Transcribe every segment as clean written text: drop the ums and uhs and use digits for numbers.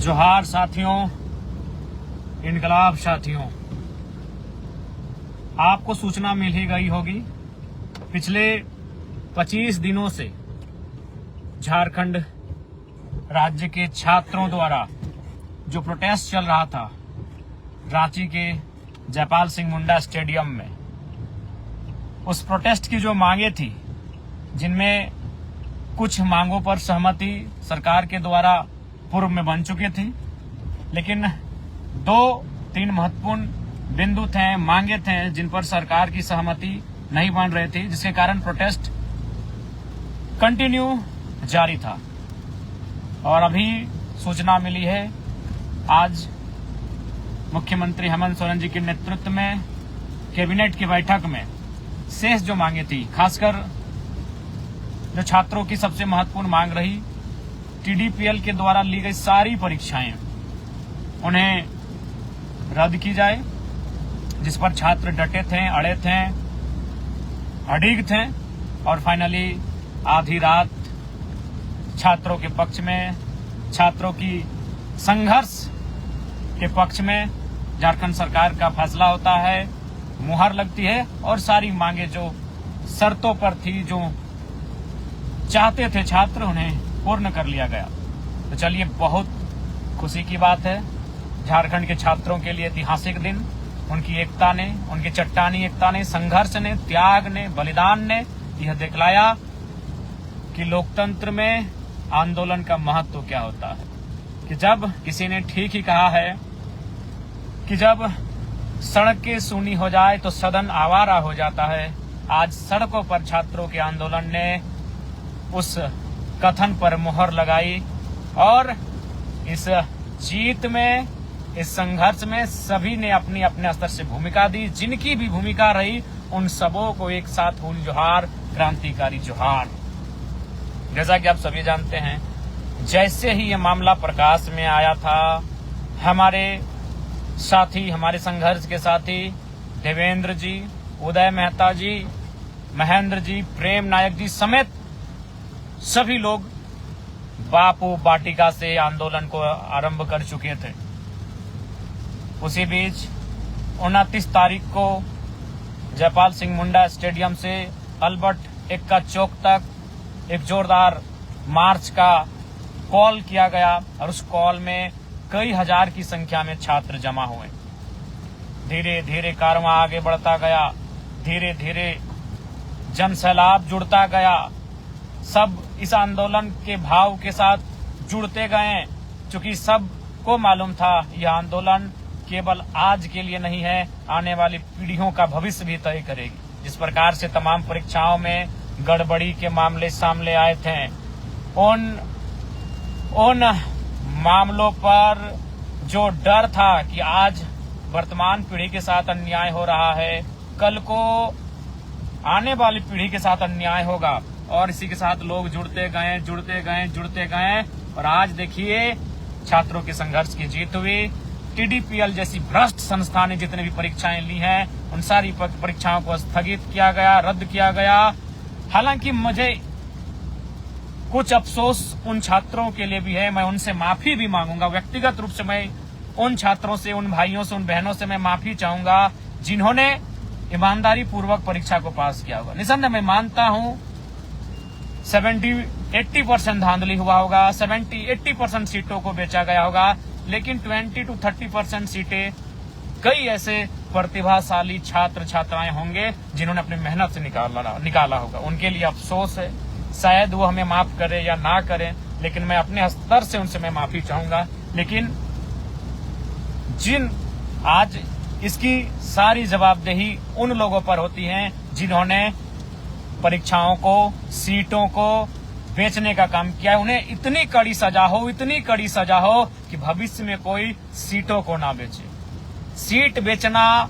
जोहार साथियों, इनकलाब साथियों, आपको सूचना मिल ही गई होगी। पिछले 25 दिनों से झारखंड राज्य के छात्रों द्वारा जो प्रोटेस्ट चल रहा था रांची के जयपाल सिंह मुंडा स्टेडियम में, उस प्रोटेस्ट की जो मांगे थी, जिनमें कुछ मांगों पर सहमति सरकार के द्वारा पूर्व में बन चुकी थी, लेकिन 2-3 महत्वपूर्ण बिंदु थे, मांगे थे, जिन पर सरकार की सहमति नहीं बन रही थी, जिसके कारण प्रोटेस्ट कंटिन्यू जारी था। और अभी सूचना मिली है, आज मुख्यमंत्री हेमंत सोरेन जी के नेतृत्व में कैबिनेट की बैठक में शेष जो मांगे थी, खासकर जो छात्रों की सबसे महत्वपूर्ण मांग रही, टीडीपीएल के द्वारा ली गई सारी परीक्षाएं उन्हें रद्द की जाए, जिस पर छात्र डटे थे, अड़े थे, अडिग थे। और फाइनली आधी रात छात्रों के पक्ष में, छात्रों की संघर्ष के पक्ष में झारखंड सरकार का फैसला होता है, मुहर लगती है और सारी मांगे जो शर्तों पर थी, जो चाहते थे छात्र, उन्हें पूर्ण कर लिया गया। तो चलिए, बहुत खुशी की बात है। झारखंड के छात्रों के लिए ऐतिहासिक दिन, उनकी एकता ने, उनकी चट्टानी एकता ने, संघर्ष ने, त्याग ने, बलिदान ने यह दिखलाया कि लोकतंत्र में आंदोलन का महत्व क्या होता है। कि जब किसी ने ठीक ही कहा है कि जब सड़कें सूनी हो जाए तो सदन आवारा हो जाता है। आज सड़कों पर छात्रों के आंदोलन ने उस कथन पर मुहर लगाई और इस जीत में, इस संघर्ष में सभी ने अपनी अपने स्तर से भूमिका दी। जिनकी भी भूमिका रही, उन सबों को एक साथ हुल जोहार, क्रांतिकारी जोहार। जैसा कि आप सभी जानते हैं, जैसे ही ये मामला प्रकाश में आया था, हमारे साथी, हमारे संघर्ष के साथी देवेंद्र जी, उदय मेहता जी, महेंद्र जी, प्रेम नायक जी समेत सभी लोग बापू वाटिका से आंदोलन को आरंभ कर चुके थे। उसी बीच 29 तारीख को जयपाल सिंह मुंडा स्टेडियम से अल्बर्ट एक्का चौक तक एक जोरदार मार्च का कॉल किया गया और उस कॉल में कई हजार की संख्या में छात्र जमा हुए। धीरे धीरे कारवां आगे बढ़ता गया, धीरे धीरे जनसैलाब जुड़ता गया। सब इस आंदोलन के भाव के साथ जुड़ते गए, क्योंकि सबको मालूम था यह आंदोलन केवल आज के लिए नहीं है, आने वाली पीढ़ियों का भविष्य भी तय करेगी। जिस प्रकार से तमाम परीक्षाओं में गड़बड़ी के मामले सामने आए थे, उन मामलों पर जो डर था कि आज वर्तमान पीढ़ी के साथ अन्याय हो रहा है, कल को आने वाली पीढ़ी के साथ अन्याय होगा, और इसी के साथ लोग जुड़ते गए और आज देखिए छात्रों के संघर्ष की जीत हुई। टीडीपीएल जैसी भ्रष्ट संस्था ने जितने भी परीक्षाएं ली हैं, उन सारी परीक्षाओं को स्थगित किया गया, रद्द किया गया। हालांकि मुझे कुछ अफसोस उन छात्रों के लिए भी है, मैं उनसे माफी भी मांगूंगा। व्यक्तिगत रूप से मैं उन छात्रों से, उन भाइयों से, उन बहनों से मैं माफी चाहूंगा जिन्होंने ईमानदारी पूर्वक परीक्षा को पास किया होगा। निसंदेह मैं मानता हूं 70-80% धांधली हुआ होगा, 70-80% सीटों को बेचा गया होगा, लेकिन 20-30% सीटें कई ऐसे प्रतिभाशाली छात्र छात्राएं होंगे जिन्होंने अपनी मेहनत से निकाला होगा। उनके लिए अफसोस है, शायद वो हमें माफ करे या ना करें, लेकिन मैं अपने स्तर से उनसे मैं माफी चाहूंगा। लेकिन जिन आज इसकी सारी जवाबदेही उन लोगों पर होती है जिन्होंने परीक्षाओं को, सीटों को बेचने का काम किया है। उन्हें इतनी कड़ी सजा हो कि भविष्य में कोई सीटों को ना बेचे। सीट बेचना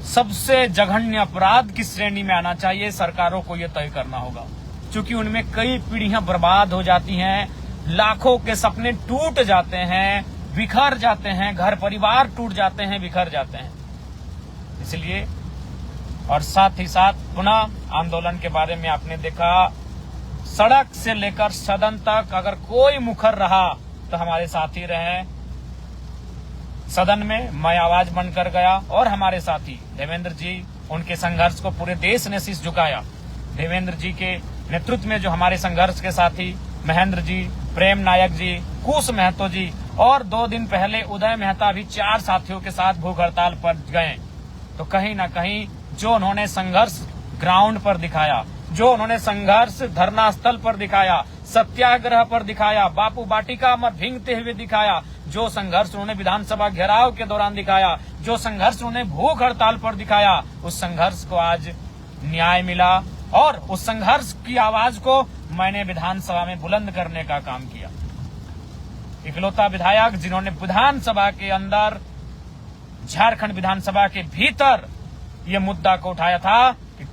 सबसे जघन्य अपराध की श्रेणी में आना चाहिए। सरकारों को यह तय करना होगा, क्योंकि उनमें कई पीढ़ियां बर्बाद हो जाती हैं, लाखों के सपने टूट जाते हैं, बिखर जाते हैं, घर परिवार टूट जाते हैं, बिखर जाते हैं। इसलिए और साथ ही साथ पुनः आंदोलन के बारे में आपने देखा, सड़क से लेकर सदन तक अगर कोई मुखर रहा वक्त हमारे साथी रहे सदन में, मैं आवाज बनकर गया और हमारे साथी देवेंद्र जी, उनके संघर्ष को पूरे देश ने शीश झुकाया। देवेंद्र जी के नेतृत्व में जो हमारे संघर्ष के साथी महेंद्र जी, प्रेम नायक जी, कुश महतो जी और 2 दिन पहले उदय मेहता भी 4 साथियों के साथ भूख हड़ताल पर गए। तो कहीं ना कहीं जो उन्होंने संघर्ष ग्राउंड पर दिखाया, जो उन्होंने संघर्ष धरना स्थल पर दिखाया, सत्याग्रह पर दिखाया, बापू वाटिका में भींगते हुए दिखाया, जो संघर्ष उन्होंने विधानसभा घेराव के दौरान दिखाया, जो संघर्ष उन्होंने भूख हड़ताल पर दिखाया, उस संघर्ष को आज न्याय मिला और उस संघर्ष की आवाज को मैंने विधानसभा में बुलंद करने का काम किया। इकलौता विधायक जिन्होंने विधानसभा के अंदर, झारखंड विधानसभा के भीतर ये मुद्दा को उठाया था कि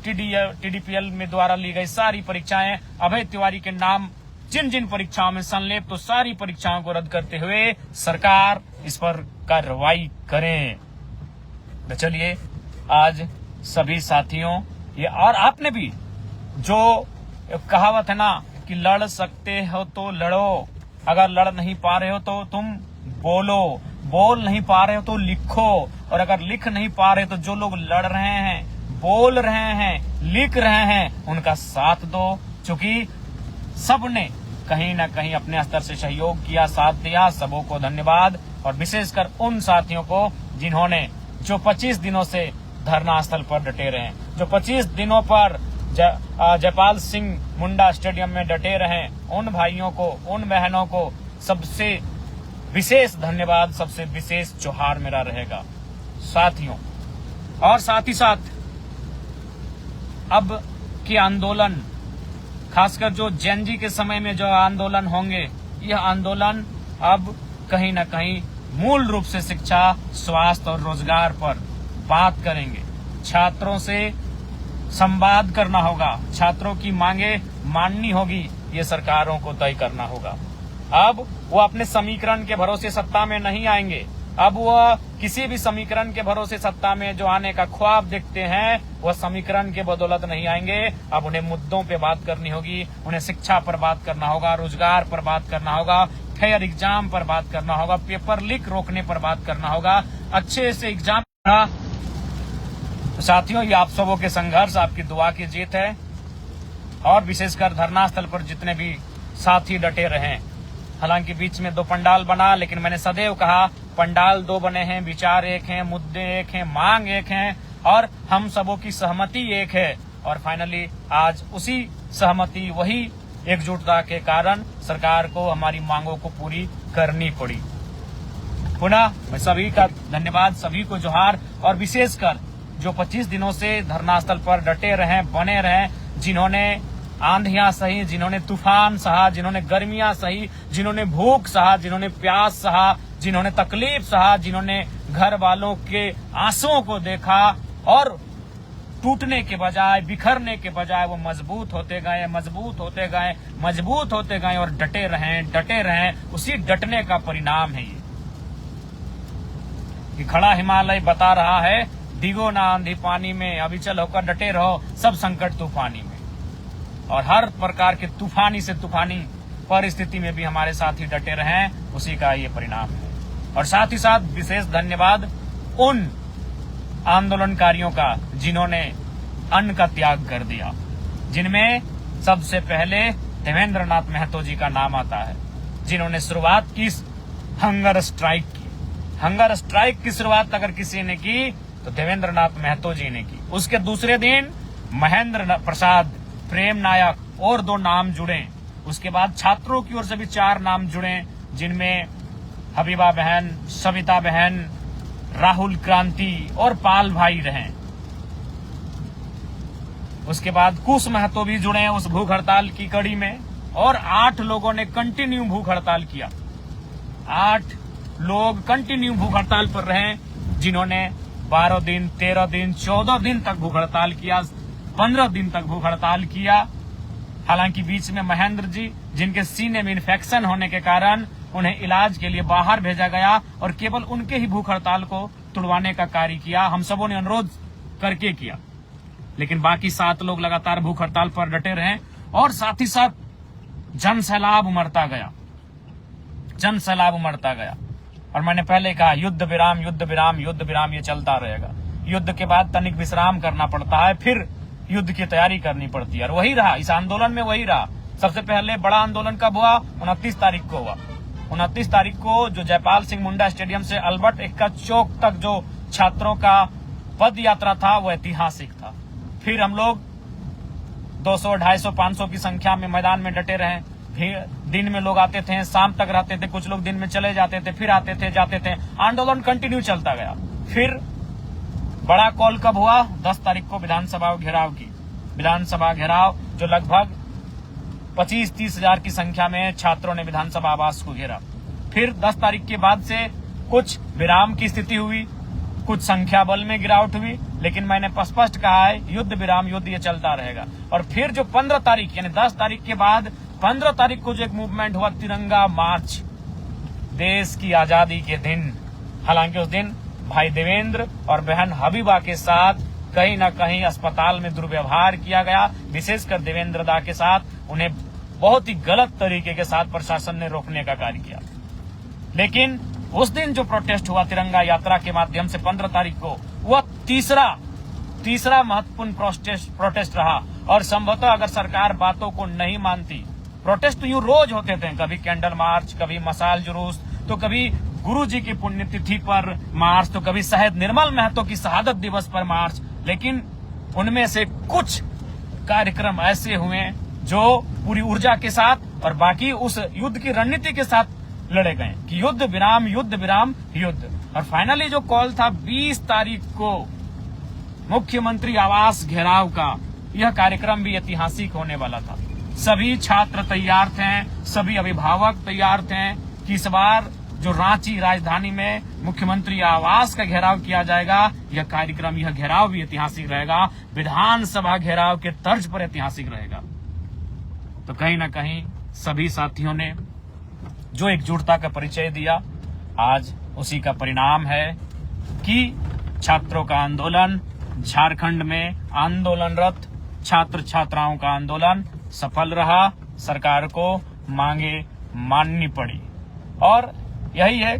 TDPL में द्वारा ली गई सारी परीक्षाएं, अभय तिवारी के नाम जिन जिन परीक्षाओं में संलिप्त, तो सारी परीक्षाओं को रद्द करते हुए सरकार इस पर कार्रवाई करें। तो चलिए आज सभी साथियों, ये और आपने भी जो कहावत है ना कि लड़ सकते हो तो लड़ो, अगर लड़ नहीं पा रहे हो तो तुम बोलो, बोल नहीं पा रहे हो तो लिखो, और अगर लिख नहीं पा रहे तो जो लोग लड़ रहे हैं, बोल रहे हैं, लिख रहे हैं, उनका साथ दो। क्योंकि सबने कहीं ना कहीं अपने स्तर से सहयोग किया, साथ दिया, सबों को धन्यवाद। और विशेषकर उन साथियों को जिन्होंने जो 25 दिनों से धरना स्थल पर डटे रहे, जो 25 दिनों पर जयपाल सिंह मुंडा स्टेडियम में डटे रहे, उन भाइयों को, उन बहनों को सबसे विशेष धन्यवाद, सबसे विशेष जोहार मेरा रहेगा साथियों। और साथ ही साथ अब के आंदोलन, खासकर जो जेनजी के समय में जो आंदोलन होंगे, यह आंदोलन अब कहीं न कहीं मूल रूप से शिक्षा, स्वास्थ्य और रोजगार पर बात करेंगे। छात्रों से संवाद करना होगा, छात्रों की मांगे माननी होगी, ये सरकारों को तय करना होगा। अब वो अपने समीकरण के भरोसे सत्ता में नहीं आएंगे, अब वह किसी भी समीकरण के भरोसे सत्ता में जो आने का ख्वाब देखते हैं, वह समीकरण के बदौलत नहीं आएंगे। अब उन्हें मुद्दों पे बात करनी होगी, उन्हें शिक्षा पर बात करना होगा, रोजगार पर बात करना होगा, फेयर एग्जाम पर बात करना होगा, पेपर लीक रोकने पर बात करना होगा, अच्छे से एग्जाम। तो साथियों, ये आप सबों के संघर्ष, आपकी दुआ की जीत है। और विशेषकर धरना स्थल पर जितने भी साथी डटे रहे, हालांकि बीच में 2 पंडाल बना, लेकिन मैंने सदैव कहा पंडाल 2 बने हैं, विचार एक हैं, मुद्दे एक हैं, मांग एक हैं, और हम सबों की सहमति एक है। और फाइनली आज उसी सहमति, वही एकजुटता के कारण सरकार को हमारी मांगों को पूरी करनी पड़ी। पुनः मैं सभी का धन्यवाद, सभी को जोहार। और विशेषकर जो 25 दिनों से धरना स्थल पर डटे रहे, बने रहे, जिन्होंने आंधियां सही, जिन्होंने तूफान सहा, जिन्होंने गर्मियां सही, जिन्होंने भूख सहा, जिन्होंने प्यास सहा, जिन्होंने तकलीफ सहा, जिन्होंने घर वालों के आंसुओं को देखा और टूटने के बजाय, बिखरने के बजाय वो मजबूत होते गए, मजबूत होते गए, मजबूत होते गए और डटे रहें। उसी डटने का परिणाम है ये खड़ा हिमालय बता रहा है, डिगो ना आंधी पानी में, अविचल होकर डटे रहो सब संकट तूफानी में। और हर प्रकार के तूफानी से तूफानी परिस्थिति में भी हमारे साथी डटे रहें, उसी का ये परिणाम है। और साथ ही साथ विशेष धन्यवाद उन आंदोलनकारियों का जिन्होंने अन्न का त्याग कर दिया, जिनमें सबसे पहले देवेंद्र नाथ महतो जी का नाम आता है, जिन्होंने शुरुआत की हंगर स्ट्राइक की। हंगर स्ट्राइक की शुरुआत अगर किसी ने की तो देवेंद्र नाथ महतो जी ने की। उसके दूसरे दिन महेंद्र प्रसाद, प्रेम नायक और 2 नाम जुड़े। उसके बाद छात्रों की ओर से भी 4 नाम जुड़े, जिनमें हबीबा बहन, सविता बहन, राहुल क्रांति और पाल भाई रहे। उसके बाद कुश महतो भी जुड़े उस भूख हड़ताल की कड़ी में, और 8 लोगों ने कंटिन्यू भूख हड़ताल किया। 8 लोग कंटिन्यू भूख हड़ताल पर रहे, जिन्होंने 12 दिन, 13 दिन, 14 दिन तक भूख हड़ताल किया, 15 दिन तक भूख हड़ताल किया। हालांकि बीच में महेंद्र जी, जिनके सीने में इन्फेक्शन होने के कारण उन्हें इलाज के लिए बाहर भेजा गया, और केवल उनके ही भूख हड़ताल को तुड़वाने का कार्य किया, हम सबों ने अनुरोध करके किया। लेकिन बाकी 7 लोग लगातार भूख हड़ताल पर डटे रहे, और साथ ही साथ जन सैलाब उमड़ता गया। जन सैलाब उमड़ता गया। और मैंने पहले कहा युद्ध विराम युद्ध विराम युद्ध विराम ये चलता रहेगा। युद्ध के बाद तनिक विश्राम करना पड़ता है, फिर युद्ध की तैयारी करनी पड़ती है। और वही रहा इस आंदोलन में, वही रहा। सबसे पहले बड़ा आंदोलन कब हुआ? 29 तारीख को हुआ। 29 तारीख को जो जयपाल सिंह मुंडा स्टेडियम से अल्बर्ट एक्का चौक तक जो छात्रों का पद यात्रा था वो ऐतिहासिक था। फिर हम लोग 200, 250, 500 की संख्या में मैदान में डटे रहे। फिर दिन में लोग आते थे, शाम तक रहते थे, कुछ लोग दिन में चले जाते थे, फिर आते थे जाते थे, आंदोलन कंटिन्यू चलता गया। फिर बड़ा कॉल कब हुआ? 10 तारीख को विधानसभा घेराव की। विधानसभा घेराव जो लगभग 25-30 हजार की संख्या में छात्रों ने विधानसभा आवास को घेरा। फिर 10 तारीख के बाद से कुछ विराम की स्थिति हुई, कुछ संख्या बल में गिरावट हुई, लेकिन मैंने स्पष्ट कहा है युद्ध विराम युद्ध ये चलता रहेगा। और फिर जो 15 तारीख यानी 10 तारीख के बाद 15 तारीख को जो एक मूवमेंट हुआ तिरंगा मार्च, देश की आजादी के दिन। हालांकि उस दिन भाई देवेंद्र और बहन हबीबा के साथ कहीं न कहीं अस्पताल में दुर्व्यवहार किया गया, विशेषकर देवेंद्र दा के साथ। उन्हें बहुत ही गलत तरीके के साथ प्रशासन ने रोकने का कार्य किया। लेकिन उस दिन जो प्रोटेस्ट हुआ तिरंगा यात्रा के माध्यम से 15 तारीख को, वह तीसरा महत्वपूर्ण प्रोटेस्ट रहा। और संभवतः अगर सरकार बातों को नहीं मानती, प्रोटेस्ट तो यूं रोज होते थे, कभी कैंडल मार्च, कभी मशाल जुलूस, तो कभी गुरुजी की पुण्यतिथि पर मार्च, तो कभी शहीद निर्मल महतो की शहादत दिवस पर मार्च। लेकिन उनमें से कुछ कार्यक्रम ऐसे हुए जो पूरी ऊर्जा के साथ और बाकी उस युद्ध की रणनीति के साथ लड़े गए कि युद्ध विराम युद्ध विराम युद्ध। और फाइनली जो कॉल था 20 तारीख को मुख्यमंत्री आवास घेराव का, यह कार्यक्रम भी ऐतिहासिक होने वाला था। सभी छात्र तैयार थे, सभी अभिभावक तैयार थे कि इस बार जो रांची राजधानी में मुख्यमंत्री आवास का घेराव किया जाएगा, यह कार्यक्रम, यह घेराव भी ऐतिहासिक रहेगा, विधानसभा घेराव के तर्ज पर ऐतिहासिक रहेगा। तो कहीं ना कहीं सभी साथियों ने जो एकजुटता का परिचय दिया, आज उसी का परिणाम है कि छात्रों का आंदोलन, झारखंड में आंदोलनरत छात्र छात्राओं का आंदोलन सफल रहा। सरकार को मांगे माननी पड़ी। और यही है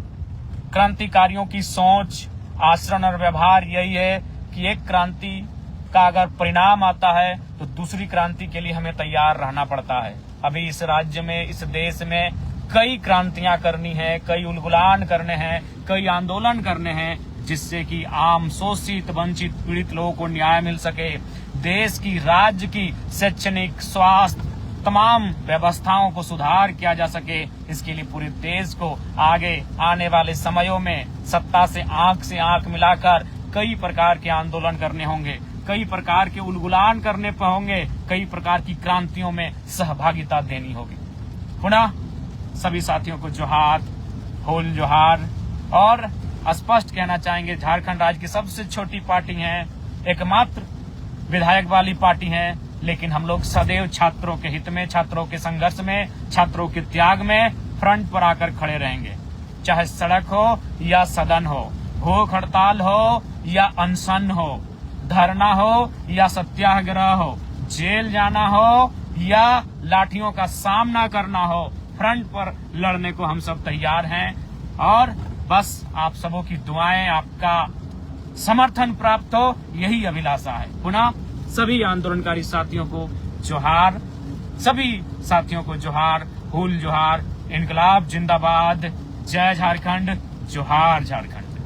क्रांतिकारियों की सोच, आचरण और व्यवहार। यही है कि एक क्रांति का अगर परिणाम आता है तो दूसरी क्रांति के लिए हमें तैयार रहना पड़ता है। अभी इस राज्य में, इस देश में कई क्रांतियां करनी है, कई उलगुलान करने हैं, कई आंदोलन करने हैं, जिससे कि आम शोषित वंचित पीड़ित लोगों को न्याय मिल सके। देश की, राज्य की शैक्षणिक, स्वास्थ्य, तमाम व्यवस्थाओं को सुधार किया जा सके। इसके लिए पूरे देश को आगे आने वाले समयों में सत्ता से आंख मिलाकर कई प्रकार के आंदोलन करने होंगे, कई प्रकार के उलगुलान करने पर होंगे, कई प्रकार की क्रांतियों में सहभागिता देनी होगी। पुनः सभी साथियों को जोहार, होल जोहार। और स्पष्ट कहना चाहेंगे, झारखंड राज्य की सबसे छोटी पार्टी है, एकमात्र विधायक वाली पार्टी है, लेकिन हम लोग सदैव छात्रों के हित में, छात्रों के संघर्ष में, छात्रों के त्याग में फ्रंट पर आकर खड़े रहेंगे। चाहे सड़क हो या सदन हो, भूख हड़ताल हो या अनशन हो, धरना हो या सत्याग्रह हो, जेल जाना हो या लाठियों का सामना करना हो, फ्रंट पर लड़ने को हम सब तैयार हैं। और बस आप सबों की दुआएं, आपका समर्थन प्राप्त हो, यही अभिलाषा है। पुनः सभी आंदोलनकारी साथियों को जोहार, सभी साथियों को जोहार, हुल जोहार, इनकलाब जिंदाबाद, जय झारखंड, जोहार झारखंड।